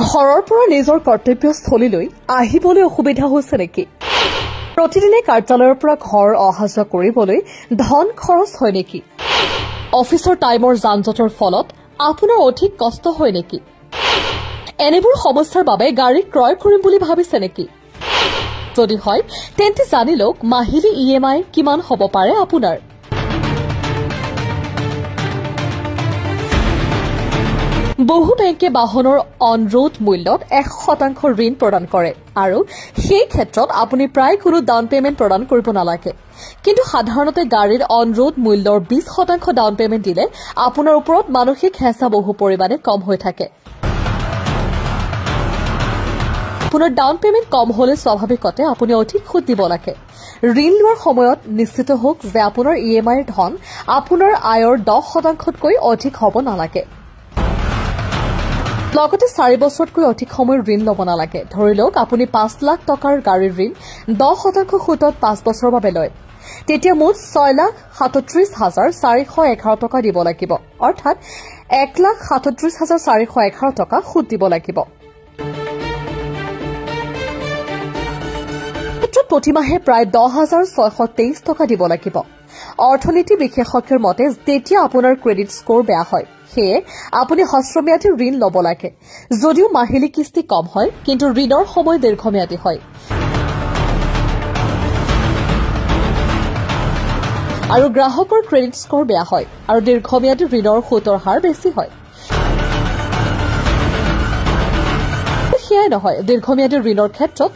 ঘৰৰ পৰা নিজৰ কৰ্তব্যস্থলীলৈ আহিবলৈ অসুবিধা হৈছে নেকি? প্ৰতিদিনে কাৰ্যালয়ৰ পৰা ঘৰ অহা যোৱা কৰিবলৈ ধন খৰচ হয় নেকি? অফিচৰ টাইমৰ যান-জঁটৰ ফলত আপোনাৰ অধিক কষ্ট হয় নেকি? এনেবোৰ সমস্যাৰ বাবে গাড়ী ক্ৰয় কৰিম বুলি ভাবিছে নেকি? যদি হয় তেন্তে জানি লওক মাহিলী EMI কিমান হ'ব পাৰে আপোনাৰ। বহু বেংকে বাহনৰ অন ৰোড মূল্যত 100% ঋণ প্ৰদান কৰে আৰু সেই ক্ষেত্ৰত আপুনি প্ৰায় কোনো ডাউন পেমেণ্ট প্ৰদান কৰিব নালাগে। কিন্তু সাধাৰণতে গাড়ীৰ অন ৰোড মূল্যৰ 20% ডাউন পেমেণ্ট দিলে আপোনাৰ ওপৰত মানসিক হেঁচা বহু পৰিমাণে কম হৈ থাকে। আপোনাৰ ডাউন পেমেণ্ট কম হলে স্বাভাৱিকতে আপুনি অধিক সুদ দিব লাগে। ঋণ লোৱাৰ সময়ত নিশ্চিত হওক যে আপোনাৰ EMIৰ ধন আপোনাৰ আয়ৰ 10%তকৈ অধিক হ'ব নালাগে। লগতে 4 বছৰতকৈ অধিক সময়ৰ ঋণ ল'ব নালাগে। ধৰি লওক আপুনি 5 লাখ টকাৰ গাড়ীৰ ঋণ 10% সুদত 5 বছৰৰ বাবে লয়, তেতিয়া মুঠ 6,37,411 টকা দিব লাগিব, অৰ্থাৎ 1,37,411 টকা সুদ দিব লাগিব। প্ৰতিমাহে প্ৰায় 10,623 টকা দিব লাগিব। অৰ্থনীতি বিশেষজ্ঞৰ মতে যেতিয়া আপোনাৰ ক্ৰেডিট স্ক'ৰ বেয়া হয় সেয়ে আপুনি হ্ৰস্বম্যাদী ঋণ ল'ব লাগে। যদিও মাহিলী কিস্তি কম হয় কিন্তু ঋণৰ সময় দীৰ্ঘম্যাদী হয় আৰু গ্ৰাহকৰ ক্ৰেডিট স্ক'ৰ বেয়া হয় আৰু দীৰ্ঘম্যাদী ঋণৰ সুতৰ হাৰ বেছি হয়। সেয়াই নহয়, দীৰ্ঘম্যাদী ঋণৰ ক্ষেত্ৰত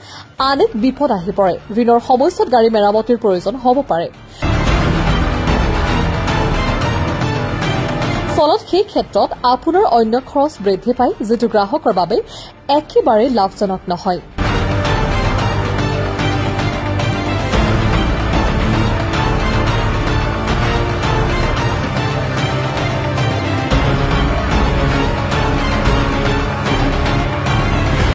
আন এক বিপদ আহি পৰে। ঋণৰ সময়ছোৱাত গাড়ী মেৰামতিৰ প্ৰয়োজন হ'ব পাৰে। ফলত সেই ক্ষেত্ৰত আপোনাৰ অন্য খৰচ বৃদ্ধি পায়, যিটো গ্ৰাহকৰ বাবে একেবাৰে লাভজনক নহয়।